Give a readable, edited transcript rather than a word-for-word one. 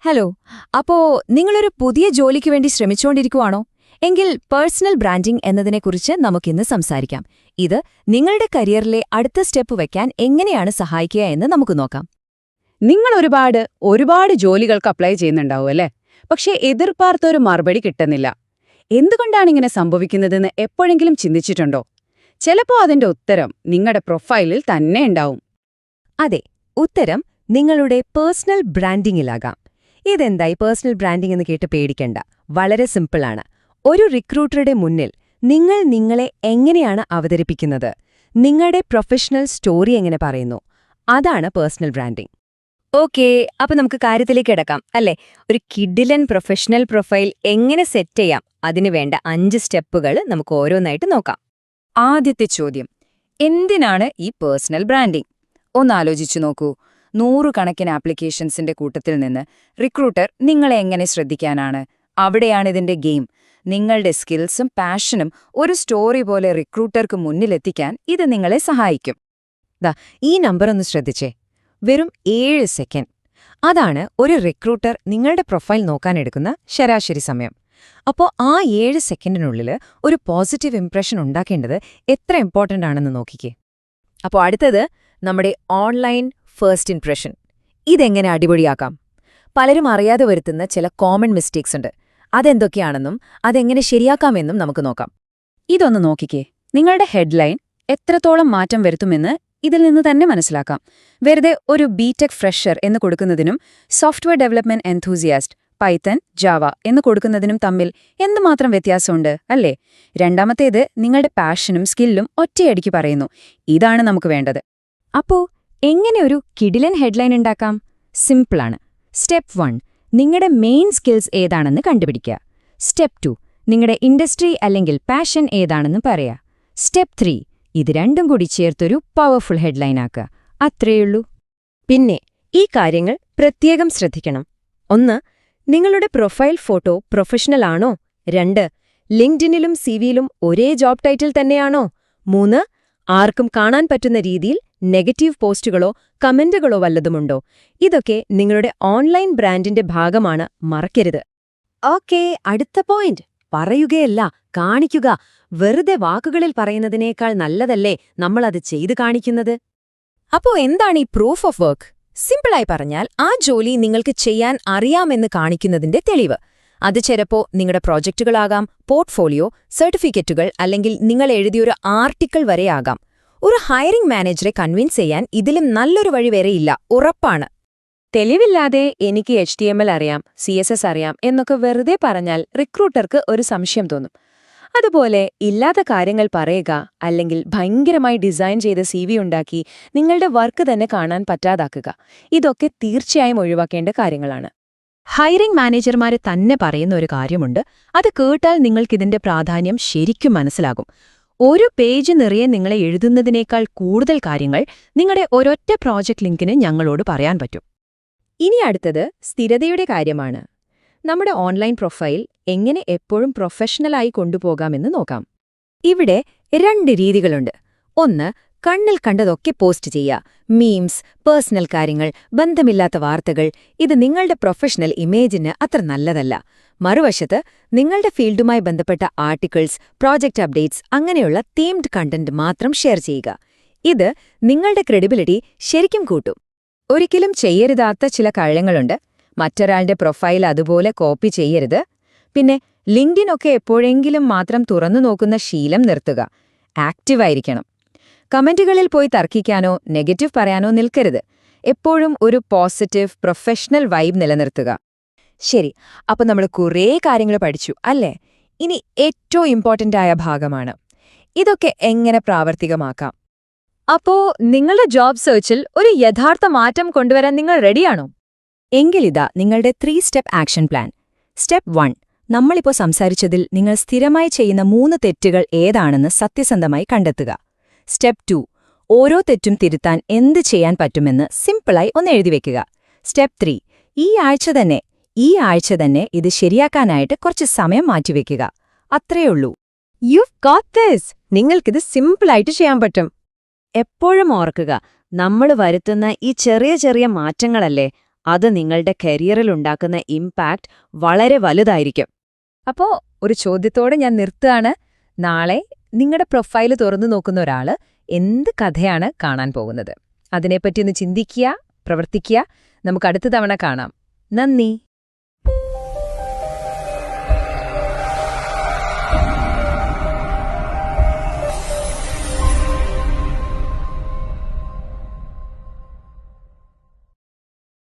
Hello. അപ്പോ നിങ്ങളൊരു പുതിയ ജോലിക്ക് വേണ്ടി ശ്രമിച്ചുകൊണ്ടിരിക്കുവാണോ? എങ്കിൽ പേഴ്സണൽ ബ്രാൻഡിംഗ് എന്നതിനെക്കുറിച്ച് നമുക്കിന്ന് സംസാരിക്കാം. ഇത് നിങ്ങളുടെ കരിയറിലെ അടുത്ത സ്റ്റെപ്പ് വയ്ക്കാൻ എങ്ങനെയാണ് സഹായിക്കുക എന്ന് നമുക്ക് നോക്കാം. നിങ്ങൾ ഒരുപാട് ജോലികൾക്ക് അപ്ലൈ ചെയ്യുന്നുണ്ടാവും അല്ലേ? പക്ഷേ എതിർപ്പാർത്ത ഒരു മറുപടി കിട്ടുന്നില്ല. എന്തുകൊണ്ടാണ് ഇങ്ങനെ സംഭവിക്കുന്നതെന്ന് എപ്പോഴെങ്കിലും ചിന്തിച്ചിട്ടുണ്ടോ? ചിലപ്പോൾ അതിന്റെ ഉത്തരം നിങ്ങളുടെ പ്രൊഫൈലിൽ തന്നെ ഉണ്ടാവും. അതെ, ഉത്തരം നിങ്ങളുടെ പേഴ്സണൽ ബ്രാൻഡിംഗിലാകാം. ഇതെന്തായി പേഴ്സണൽ ബ്രാൻഡിംഗ് എന്ന് കേട്ട് പേടിക്കണ്ട. വളരെ സിമ്പിളാണ്. ഒരു റിക്രൂട്ടറുടെ മുന്നിൽ നിങ്ങൾ നിങ്ങളെ എങ്ങനെയാണ് അവതരിപ്പിക്കുന്നത്, നിങ്ങളുടെ പ്രൊഫഷണൽ സ്റ്റോറി എങ്ങനെ പറയുന്നു, അതാണ് പേഴ്സണൽ ബ്രാൻഡിംഗ്. ഓക്കേ, അപ്പൊ നമുക്ക് കാര്യത്തിലേക്ക് കിടക്കാം അല്ലേ? ഒരു കിഡിലൻ പ്രൊഫഷണൽ പ്രൊഫൈൽ എങ്ങനെ സെറ്റ് ചെയ്യാം, അതിനു വേണ്ട 5 സ്റ്റെപ്പുകൾ നമുക്ക് ഓരോന്നായിട്ട് നോക്കാം. ആദ്യത്തെ ചോദ്യം, എന്തിനാണ് ഈ പേഴ്സണൽ ബ്രാൻഡിംഗ്? ഒന്നാലോചിച്ചു നോക്കൂ. 100 കണക്കിന് ആപ്ലിക്കേഷൻസിന്റെ കൂട്ടത്തിൽ നിന്ന് റിക്രൂട്ടർ നിങ്ങളെ എങ്ങനെ ശ്രദ്ധിക്കാനാണ്? അവിടെയാണ് ഇതിന്റെ ഗെയിം. നിങ്ങളുടെ സ്കിൽസും പാഷനും ഒരു സ്റ്റോറി പോലെ റിക്രൂട്ടർക്ക് മുന്നിലെത്തിക്കാൻ ഇത് നിങ്ങളെ സഹായിക്കും. ഈ നമ്പർ ഒന്ന് ശ്രദ്ധിച്ചേ. വെറും 7 സെക്കൻഡ്. അതാണ് ഒരു റിക്രൂട്ടർ നിങ്ങളുടെ പ്രൊഫൈൽ നോക്കാനെടുക്കുന്ന ശരാശരി സമയം. അപ്പോൾ ആ 7 സെക്കൻഡിനുള്ളിൽ ഒരു പോസിറ്റീവ് ഇംപ്രഷൻ ഉണ്ടാക്കേണ്ടത് എത്ര ഇമ്പോർട്ടൻ്റ് ആണെന്ന് നോക്കിക്കേ. അപ്പോൾ അടുത്തത് നമ്മുടെ ഓൺലൈൻ ഫസ്റ്റ് ഇംപ്രഷൻ. ഇതെങ്ങനെ അടിപൊളിയാക്കാം? പലരും അറിയാതെ വരുത്തുന്ന ചില കോമൺ മിസ്റ്റേക്സ് ഉണ്ട്. അതെന്തൊക്കെയാണെന്നും അതെങ്ങനെ ശരിയാക്കാമെന്നും നമുക്ക് നോക്കാം. ഇതൊന്ന് നോക്കിക്കേ. നിങ്ങളുടെ ഹെഡ്ലൈൻ എത്രത്തോളം മാറ്റം വരുത്തുമെന്ന് ഇതിൽ നിന്ന് തന്നെ മനസ്സിലാക്കാം. വെറുതെ ഒരു ബിടെക് ഫ്രഷർ എന്ന് കൊടുക്കുന്നതിനും സോഫ്റ്റ്വെയർ ഡെവലപ്മെന്റ് എൻതൂസിയാസ്റ്റ് പൈത്തൺ ജാവ എന്ന് കൊടുക്കുന്നതിനും തമ്മിൽ എന്തുമാത്രം വ്യത്യാസമുണ്ട് അല്ലേ? രണ്ടാമത്തേത് നിങ്ങളുടെ പാഷനും സ്കില്ലും ഒറ്റയടിക്ക് പറയുന്നു. ഇതാണ് നമുക്ക് വേണ്ടത്. അപ്പോ എങ്ങനെ ഒരു കിഡിലൻ ഹെഡ്ലൈൻ ഉണ്ടാക്കാം? സിമ്പിളാണ്. സ്റ്റെപ്പ് 1, നിങ്ങളുടെ മെയിൻ സ്കിൽസ് ഏതാണെന്ന് കണ്ടുപിടിക്കുക. സ്റ്റെപ്പ് 2, നിങ്ങളുടെ ഇൻഡസ്ട്രി അല്ലെങ്കിൽ പാഷൻ ഏതാണെന്ന് പറയാ. സ്റ്റെപ്പ് 3, ഇത് രണ്ടും കൂടി ചേർത്തൊരു പവർഫുൾ ഹെഡ്ലൈൻ ആക്കുക. അത്രയുള്ളൂ. പിന്നെ ഈ കാര്യങ്ങൾ പ്രത്യേകം ശ്രദ്ധിക്കണം. 1, നിങ്ങളുടെ പ്രൊഫൈൽ ഫോട്ടോ പ്രൊഫഷണൽ ആണോ? 2, ലിങ്ക്ഡിനിലും സിവിയിലും ഒരേ ജോബ് ടൈറ്റിൽ തന്നെയാണോ? 3, ആർക്കും കാണാൻ പറ്റുന്ന രീതിയിൽ നെഗറ്റീവ് പോസ്റ്റുകളോ കമന്റുകളോ വല്ലതുമുണ്ടോ? ഇതൊക്കെ നിങ്ങളുടെ ഓൺലൈൻ ബ്രാൻഡിന്റെ ഭാഗമാണ്, മറക്കരുത്. ഓക്കേ, അടുത്ത പോയിന്റ്. പറയുകയല്ല, കാണിക്കുക. വെറുതെ വാക്കുകളിൽ പറയുന്നതിനേക്കാൾ നല്ലതല്ലേ നമ്മളത് ചെയ്തു കാണിക്കുന്നത്? അപ്പോ എന്താണ് ഈ പ്രൂഫ് ഓഫ് വർക്ക്? സിമ്പിളായി പറഞ്ഞാൽ, ആ ജോലി നിങ്ങൾക്ക് ചെയ്യാൻ അറിയാമെന്ന് കാണിക്കുന്നതിന്റെ തെളിവ്. അത് ചിലപ്പോ നിങ്ങളുടെ പ്രോജക്റ്റുകളാകാം, പോർട്ട്ഫോളിയോ, സർട്ടിഫിക്കറ്റുകൾ, അല്ലെങ്കിൽ നിങ്ങൾ എഴുതിയൊരു ആർട്ടിക്കിൾ വരെയാകാം. ഒരു ഹയറിംഗ് മാനേജറെ കൺവിൻസ് ചെയ്യാൻ ഇതിലും നല്ലൊരു വഴി വരെയില്ല, ഉറപ്പാണ്. തെളിവില്ലാതെ എനിക്ക് HTML അറിയാം, CSS അറിയാം എന്നൊക്കെ വെറുതെ പറഞ്ഞാൽ റിക്രൂട്ടർക്ക് ഒരു സംശയം തോന്നും. അതുപോലെ ഇല്ലാത്ത കാര്യങ്ങൾ പറയുക, അല്ലെങ്കിൽ ഭയങ്കരമായി ഡിസൈൻ ചെയ്ത CV ഉണ്ടാക്കി നിങ്ങളുടെ വർക്ക് തന്നെ കാണാൻ പറ്റാതാക്കുക, ഇതൊക്കെ തീർച്ചയായും ഒഴിവാക്കേണ്ട കാര്യങ്ങളാണ്. ഹയറിംഗ് മാനേജർമാര് തന്നെ പറയുന്ന ഒരു കാര്യമുണ്ട്. അത് കേട്ടാൽ നിങ്ങൾക്കിതിന്റെ പ്രാധാന്യം ശരിക്കും മനസ്സിലാകും. ഒരു പേജ് നിറയെ നിങ്ങളെ എഴുതുന്നതിനേക്കാൾ കൂടുതൽ കാര്യങ്ങൾ നിങ്ങളുടെ ഒരൊറ്റ പ്രോജക്റ്റ് ലിങ്കിന് ഞങ്ങളോട് പറയാൻ പറ്റും. ഇനി അടുത്തത് സ്ഥിരതയുടെ കാര്യമാണ്. നമ്മുടെ ഓൺലൈൻ പ്രൊഫൈൽ എങ്ങനെ എപ്പോഴും പ്രൊഫഷണലായി കൊണ്ടുപോകാമെന്ന് നോക്കാം. ഇവിടെ 2 രീതികളുണ്ട്. 1, കണ്ണിൽ കണ്ടതൊക്കെ പോസ്റ്റ് ചെയ്യുക. മീംസ്, പേഴ്സണൽ കാര്യങ്ങൾ, ബന്ധമില്ലാത്ത വാർത്തകൾ. ഇത് നിങ്ങളുടെ പ്രൊഫഷണൽ ഇമേജിന് അത്ര നല്ലതല്ല. മറുവശത്ത് നിങ്ങളുടെ ഫീൽഡുമായി ബന്ധപ്പെട്ട ആർട്ടിക്കിൾസ്, പ്രോജക്റ്റ് അപ്ഡേറ്റ്സ്, അങ്ങനെയുള്ള തീംഡ് കണ്ടന്റ് മാത്രം ഷെയർ ചെയ്യുക. ഇത് നിങ്ങളുടെ ക്രെഡിബിലിറ്റി ശരിക്കും കൂട്ടും. ഒരിക്കലും ചെയ്യരുതാത്ത ചില കാര്യങ്ങളുണ്ട്. മറ്റൊരാളുടെ പ്രൊഫൈൽ അതുപോലെ കോപ്പി ചെയ്യരുത്. പിന്നെ ലിങ്ക്ഡിനൊക്കെ എപ്പോഴെങ്കിലും മാത്രം തുറന്നു നോക്കുന്ന ശീലം നിർത്തുക. ആക്റ്റീവായിരിക്കണം. കമന്റുകളിൽ പോയി തർക്കിക്കാനോ നെഗറ്റീവ് പറയാനോ നിൽക്കരുത്. എപ്പോഴും ഒരു പോസിറ്റീവ് പ്രൊഫഷണൽ വൈബ് നിലനിർത്തുക. ശരി, അപ്പൊ നമ്മൾ കുറേ കാര്യങ്ങൾ പഠിച്ചു അല്ലേ? ഇനി ഏറ്റവും ഇമ്പോർട്ടൻ്റ് ആയ ഭാഗമാണ്. ഇതൊക്കെ എങ്ങനെ പ്രാവർത്തികമാക്കാം? അപ്പോ നിങ്ങളുടെ ജോബ് സെർച്ചിൽ ഒരു യഥാർത്ഥ മാറ്റം കൊണ്ടുവരാൻ നിങ്ങൾ റെഡിയാണോ? എങ്കിലിതാ നിങ്ങളുടെ 3 സ്റ്റെപ്പ് ആക്ഷൻ പ്ലാൻ. സ്റ്റെപ്പ് 1, നമ്മളിപ്പോൾ സംസാരിച്ചതിൽ നിങ്ങൾ സ്ഥിരമായി ചെയ്യുന്ന 3 തെറ്റുകൾ ഏതാണെന്ന് സത്യസന്ധമായി കണ്ടെത്തുക. സ്റ്റെപ്പ് 2, ഓരോ തെറ്റും തിരുത്താൻ എന്ത് ചെയ്യാൻ പറ്റുമെന്ന് സിമ്പിളായി ഒന്ന് എഴുതിവെക്കുക. സ്റ്റെപ്പ് 3, ഈ ആഴ്ച തന്നെ ഇത് ശരിയാക്കാനായിട്ട് കുറച്ച് സമയം മാറ്റിവെക്കുക. അത്രയുള്ളൂ. You've got this. നിങ്ങൾക്കിത് സിമ്പിളായിട്ട് ചെയ്യാൻ പറ്റും. എപ്പോഴും ഓർക്കുക, നമ്മൾ വരുത്തുന്ന ഈ ചെറിയ ചെറിയ മാറ്റങ്ങളല്ലേ അത് നിങ്ങളുടെ കരിയറിൽ ഉണ്ടാക്കുന്ന ഇമ്പാക്റ്റ് വളരെ വലുതായിരിക്കും. അപ്പോ ഒരു ചോദ്യത്തോടെ ഞാൻ നിർത്തുകയാണ്. നാളെ നിങ്ങളുടെ പ്രൊഫൈല് തുറന്നു നോക്കുന്ന ഒരാള് എന്ത് കഥയാണ് കാണാൻ പോകുന്നത്? അതിനെപ്പറ്റി ഒന്ന് ചിന്തിക്കുക, പ്രവർത്തിക്കുക. നമുക്ക് അടുത്ത തവണ കാണാം. നന്ദി.